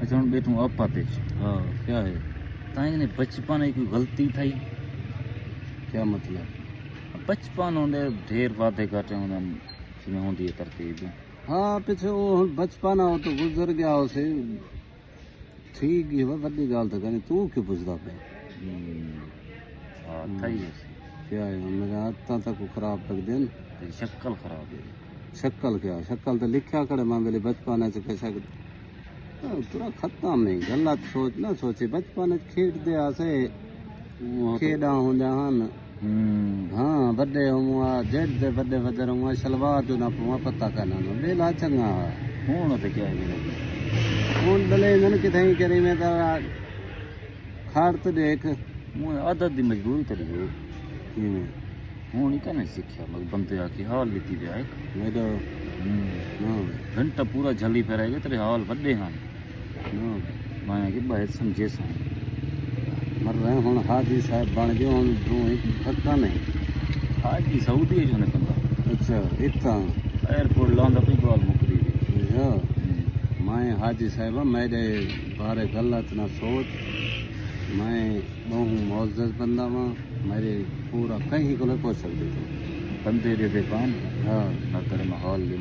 अच्छा हुन बैठूं आपा ते। हाँ क्या है, ताईं ने बचपन में कोई गलती थई? क्या मतलब? बचपन होंदे ढेर वादे घाटे होंदे जिवें होंदी है तरतीब। हाँ पिछे वो हुण बचपन आ तो गुजर गया उसे, ठीक ही है वड्डी गाल तो कहनी, तू क्यों पुछदा पे? हाँ थई है। क्या है मेरे हाथां तक खराब कर देन। तेरी शक्ल खराब है। शक्ल क्या, शक्ल तो लिखा करे मां मेरे बचपन च कैसा पूरा खत्म नहीं, गलत सोच ना सोचे, बचपन च खेडदे आसे, खेडा होंदा हन। हाँ बड़े हुआ जेड दे बड़े बड़े हुआ सलवार जो ना पुआ पता करना नो वेला चंगा हुन ते क्या है? हुन दले मन किथे करी में तो खाड़ तो देख मुझे आदत दी मजबूरी तरी है। किवें हुन ही कने सीखिया मगर बंदे आके हाल लीती दे एक मेरो नो घंटा पूरा झली फेराएगा तेरे हाल बड़े हन। नो मैं कि बाहर समझे सा मर रहे हुन हाजी साहब बन गए हुन तू एक धक्का नहीं। हाजी सऊदी जो ने बंदा अच्छा इतना एयरपोर्ट लांदा पे बाल मुकरी दी। यो मैं हाजी साहब मेरे बारे गलत ना सोच, मैं बहुत मुअज़्ज़ज़ बंदा वहाँ, मेरे पूरा कहीं को नहीं पहुँच सकते थे बंदे दे पान। हाँ ना तेरे में हाल ली